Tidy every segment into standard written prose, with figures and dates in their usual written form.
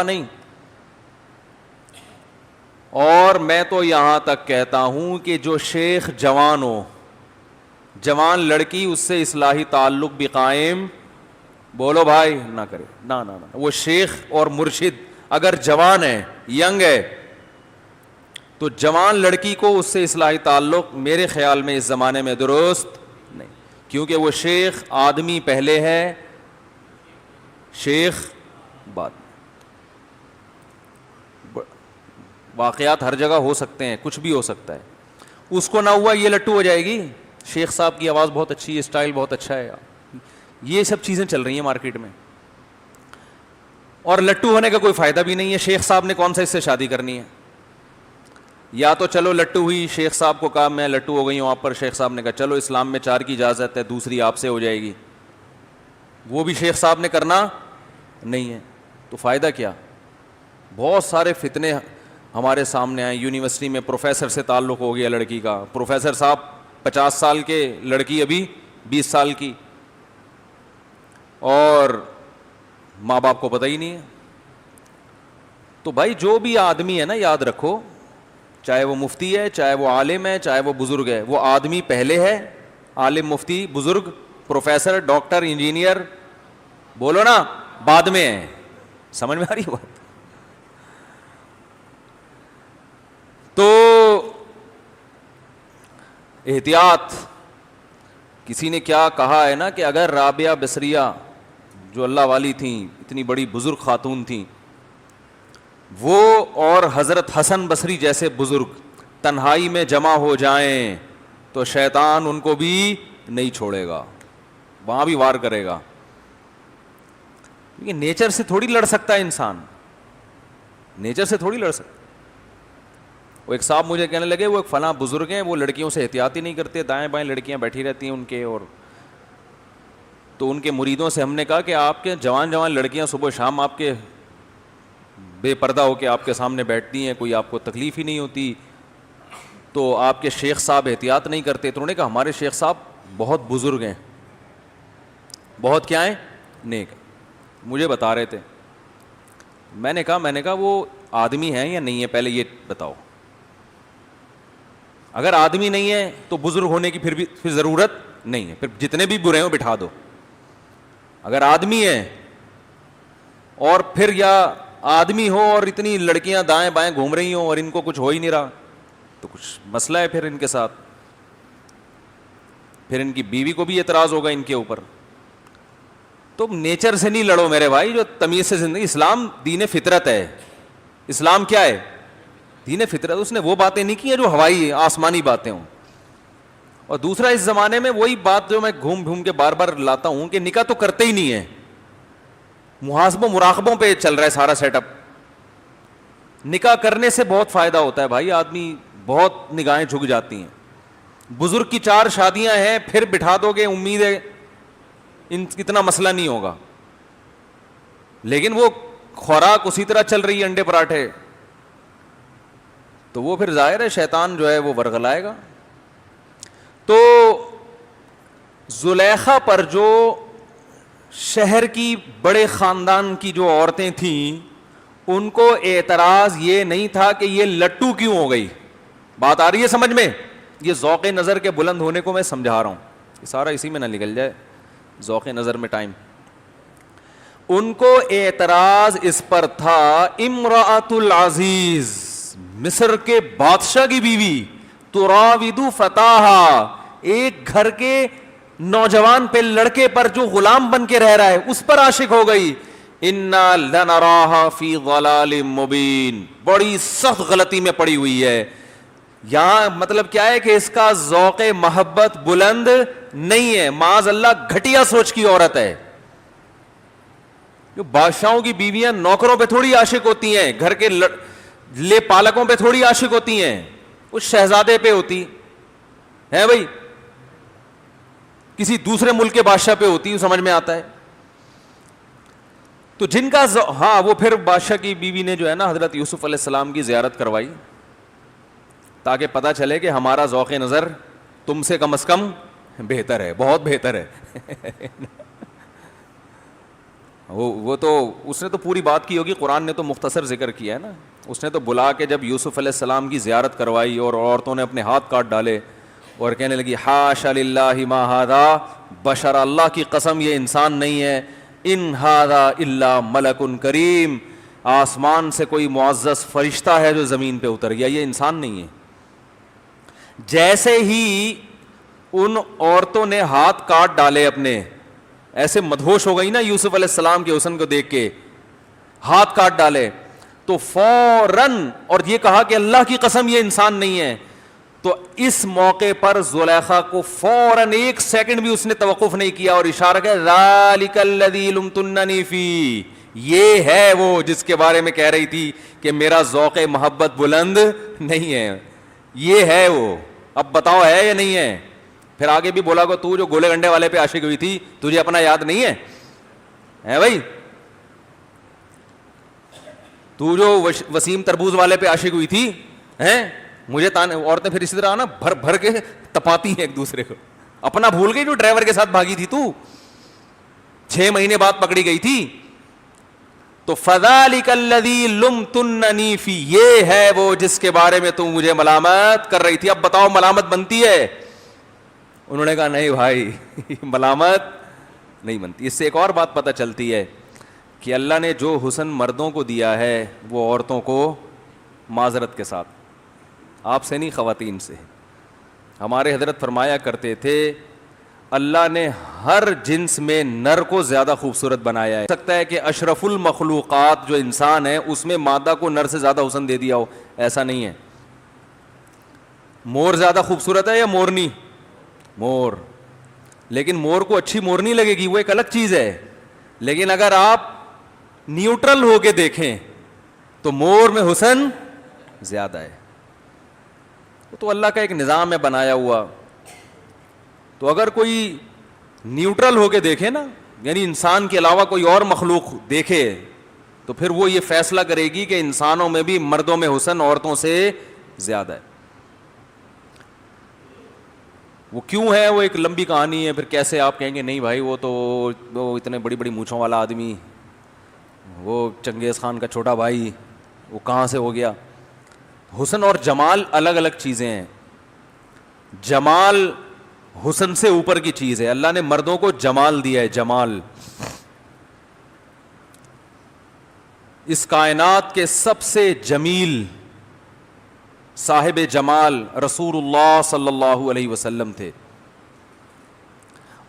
نہیں. اور میں تو یہاں تک کہتا ہوں کہ جو شیخ جوان ہو, جوان لڑکی, اس سے اصلاحی تعلق بھی قائم, بولو بھائی, نہ کرے. نہ وہ شیخ اور مرشد اگر جوان ہے, ینگ ہے, تو جوان لڑکی کو اس سے اصلاحی تعلق میرے خیال میں اس زمانے میں درست نہیں, کیونکہ وہ شیخ آدمی پہلے ہے, شیخ بعد میں. واقعات ہر جگہ ہو سکتے ہیں, کچھ بھی ہو سکتا ہے. اس کو نہ ہوا یہ لٹو ہو جائے گی, شیخ صاحب کی آواز بہت اچھی ہے, اسٹائل بہت اچھا ہے. یہ سب چیزیں چل رہی ہیں مارکیٹ میں, اور لٹو ہونے کا کوئی فائدہ بھی نہیں ہے. شیخ صاحب نے کون سا اس سے شادی کرنی ہے؟ یا تو چلو لٹو ہوئی, شیخ صاحب کو کہا میں لٹو ہو گئی ہوں آپ پر, شیخ صاحب نے کہا چلو اسلام میں 4 کی اجازت ہے, دوسری آپ سے ہو جائے گی, وہ بھی شیخ صاحب نے کرنا نہیں ہے, تو فائدہ کیا؟ بہت سارے فتنے ہمارے سامنے آئے. یونیورسٹی میں پروفیسر سے تعلق ہو گیا لڑکی کا, پروفیسر صاحب 50 سال کے, لڑکی ابھی 20 سال کی, اور ماں باپ کو پتہ ہی نہیں ہے. تو بھائی جو بھی آدمی ہے نا, یاد رکھو, چاہے وہ مفتی ہے, چاہے وہ عالم ہے, چاہے وہ بزرگ ہے, وہ آدمی پہلے ہے. عالم, مفتی, بزرگ, پروفیسر, ڈاکٹر, انجینئر, بولو نا, بعد میں ہے. سمجھ میں آ رہی ہے بات؟ تو احتیاط. کسی نے کیا کہا ہے نا کہ اگر رابعہ بصریہ جو اللہ والی تھیں, اتنی بڑی بزرگ خاتون تھیں, وہ اور حضرت حسن بصری جیسے بزرگ تنہائی میں جمع ہو جائیں تو شیطان ان کو بھی نہیں چھوڑے گا, وہاں بھی وار کرے گا. کیونکہ نیچر سے تھوڑی لڑ سکتا ہے انسان, نیچر سے تھوڑی لڑ سکتا. وہ ایک صاحب مجھے کہنے لگے, وہ ایک فلاں بزرگ ہیں, وہ لڑکیوں سے احتیاط ہی نہیں کرتے, دائیں بائیں لڑکیاں بیٹھی رہتی ہیں ان کے, اور تو ان کے مریدوں سے ہم نے کہا کہ آپ کے جوان لڑکیاں صبح شام آپ کے بے پردہ ہو کے آپ کے سامنے بیٹھتی ہیں, کوئی آپ کو تکلیف ہی نہیں ہوتی, تو آپ کے شیخ صاحب احتیاط نہیں کرتے. تو انہوں نے کہا ہمارے شیخ صاحب بہت بزرگ ہیں, بہت کیا ہیں, نیک. مجھے بتا رہے تھے, میں نے کہا وہ آدمی ہیں یا نہیں ہے, پہلے یہ بتاؤ. اگر آدمی نہیں ہے تو بزرگ ہونے کی پھر ضرورت نہیں ہے, پھر جتنے بھی برے ہوں بٹھا دو. اگر آدمی ہے اور پھر یا آدمی ہو اور اتنی لڑکیاں دائیں بائیں گھوم رہی ہوں اور ان کو کچھ ہو ہی نہیں رہا, تو کچھ مسئلہ ہے پھر ان کے ساتھ. پھر ان کی بیوی کو بھی اعتراض ہوگا ان کے اوپر. تو نیچر سے نہیں لڑو میرے بھائی, جو تمیز سے زندگی. اسلام دین فطرت ہے. اسلام کیا ہے؟ دین فطرت. اس نے وہ باتیں نہیں کی ہیں جو ہوائی آسمانی باتیں ہوں. اور دوسرا, اس زمانے میں وہی بات جو میں گھوم گھوم کے بار بار لاتا ہوں کہ نکاح تو کرتے ہی نہیں ہے, محاسبوں مراقبوں پہ چل رہا ہے سارا سیٹ اپ. نکاح کرنے سے بہت فائدہ ہوتا ہے بھائی, آدمی بہت نگاہیں جھک جاتی ہیں. بزرگ کی 4 شادیاں ہیں, پھر بٹھا دو گے, امید ہے اتنا مسئلہ نہیں ہوگا. لیکن وہ خوراک اسی طرح چل رہی ہے, انڈے پراٹھے, تو وہ پھر ظاہر ہے شیطان جو ہے وہ ورغلائے گا. تو زلیخا پر جو شہر کی بڑے خاندان کی جو عورتیں تھیں, ان کو اعتراض یہ نہیں تھا کہ یہ لٹو کیوں ہو گئی. بات آ رہی ہے سمجھ میں؟ یہ ذوق نظر کے بلند ہونے کو میں سمجھا رہا ہوں, یہ سارا اسی میں نہ نکل جائے ذوق نظر میں ٹائم. ان کو اعتراض اس پر تھا, امرأۃ العزیز, مصر کے بادشاہ کی بیوی, تراود فتاہا, ایک گھر کے نوجوان پہ, لڑکے پر جو غلام بن کے رہ رہا ہے اس پر عاشق ہو گئی. انا لنراہا فی ضلال مبین, بڑی سخت غلطی میں پڑی ہوئی ہے. یہاں مطلب کیا ہے کہ اس کا ذوق محبت بلند نہیں ہے, معاذ اللہ گھٹیا سوچ کی عورت ہے. بادشاہوں کی بیویاں نوکروں پہ تھوڑی عاشق ہوتی ہیں, گھر کے لے پالکوں پہ تھوڑی عاشق ہوتی ہیں, اس شہزادے پہ ہوتی ہے بھائی, کسی دوسرے ملک کے بادشاہ پہ ہوتی, سمجھ میں آتا ہے. تو جن کا ہاں, وہ پھر بادشاہ کی بیوی نے جو ہے نا حضرت یوسف علیہ السلام کی زیارت کروائی, تاکہ پتہ چلے کہ ہمارا ذوق نظر تم سے کم از کم بہتر ہے, بہت بہتر ہے. وہ تو اس نے تو پوری بات کی ہوگی, قرآن نے تو مختصر ذکر کیا ہے نا. اس نے تو بلا کے جب یوسف علیہ السلام کی زیارت کروائی اور عورتوں نے اپنے ہاتھ کاٹ ڈالے اور کہنے لگی حاشا للہ ما ھذا بشر, اللہ کی قسم یہ انسان نہیں ہے, ان ھذا الا ملک کریم, آسمان سے کوئی معزز فرشتہ ہے جو زمین پہ اتر گیا, یہ انسان نہیں ہے. جیسے ہی ان عورتوں نے ہاتھ کاٹ ڈالے اپنے, ایسے مدہوش ہو گئی نا یوسف علیہ السلام کے حسن کو دیکھ کے, ہاتھ کاٹ ڈالے تو فوراً, اور یہ کہا کہ اللہ کی قسم یہ انسان نہیں ہے. تو اس موقع پر زلیخا کو فوراً 1 سیکنڈ بھی اس نے توقف نہیں کیا اور اشارہ کیا ذالک الذی لمتننی فی, یہ ہے وہ جس کے بارے میں کہہ رہی تھی کہ میرا ذوق محبت بلند نہیں ہے, یہ ہے وہ, اب بتاؤ ہے یا نہیں ہے. پھر آگے بھی بولا کہ تو جو گولے گنڈے والے پہ عاشق ہوئی تھی تجھے اپنا یاد نہیں ہے, ہے بھائی, تو جو وسیم تربوز والے پہ عاشق ہوئی تھی, ہیں مجھے عورتیں پھر اسی طرح نا بھر بھر کے تپاتی ہیں ایک دوسرے کو, اپنا بھول گئی جو ڈرائیور کے ساتھ بھاگی تھی تو 6 مہینے بعد پکڑی گئی تھی. تو فذالک الذی لمتننی فی, یہ ہے وہ جس کے بارے میں تم مجھے ملامت کر رہی تھی, اب بتاؤ ملامت بنتی ہے؟ انہوں نے کہا نہیں بھائی ملامت نہیں بنتی. اس سے ایک اور بات پتہ چلتی ہے کہ اللہ نے جو حسن مردوں کو دیا ہے وہ عورتوں کو معذرت کے ساتھ, آپ سے نہیں خواتین سے. ہمارے حضرت فرمایا کرتے تھے اللہ نے ہر جنس میں نر کو زیادہ خوبصورت بنایا ہے. ہو سکتا ہے کہ اشرف المخلوقات جو انسان ہے اس میں مادہ کو نر سے زیادہ حسن دے دیا ہو, ایسا نہیں ہے. مور زیادہ خوبصورت ہے یا مورنی؟ مور, لیکن مور کو اچھی مورنی لگے گی, وہ ایک الگ چیز ہے. لیکن اگر آپ نیوٹرل ہو کے دیکھیں تو مور میں حسن زیادہ ہے. تو اللہ کا ایک نظام ہے بنایا ہوا. تو اگر کوئی نیوٹرل ہو کے دیکھے نا, یعنی انسان کے علاوہ کوئی اور مخلوق دیکھے, تو پھر وہ یہ فیصلہ کرے گی کہ انسانوں میں بھی مردوں میں حسن عورتوں سے زیادہ ہے. وہ کیوں ہے وہ ایک لمبی کہانی ہے. پھر کیسے آپ کہیں گے نہیں بھائی وہ تو وہ اتنے بڑی بڑی مونچھوں والا آدمی, وہ چنگیز خان کا چھوٹا بھائی, وہ کہاں سے ہو گیا؟ حسن اور جمال الگ الگ چیزیں ہیں. جمال حسن سے اوپر کی چیز ہے. اللہ نے مردوں کو جمال دیا ہے, جمال. اس کائنات کے سب سے جمیل صاحب جمال رسول اللہ صلی اللہ علیہ وسلم تھے.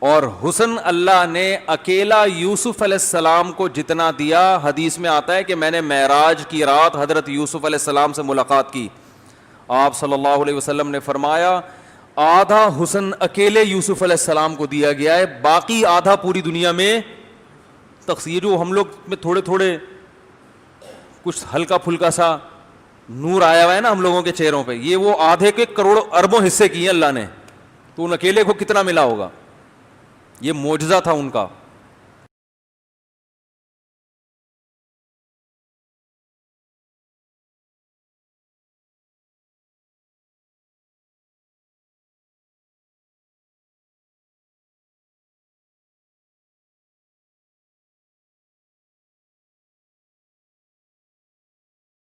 اور حسن اللہ نے اکیلا یوسف علیہ السلام کو جتنا دیا, حدیث میں آتا ہے کہ میں نے معراج کی رات حضرت یوسف علیہ السلام سے ملاقات کی. آپ صلی اللہ علیہ وسلم نے فرمایا آدھا حسن اکیلے یوسف علیہ السلام کو دیا گیا ہے, باقی آدھا پوری دنیا میں تقسیم. جو ہم لوگ میں تھوڑے تھوڑے کچھ ہلکا پھلکا سا نور آیا ہوا ہے نا ہم لوگوں کے چہروں پہ, یہ وہ آدھے کے کروڑوں اربوں حصے کیے اللہ نے. تو ان اکیلے کو کتنا ملا ہوگا؟ یہ معجزہ تھا ان کا.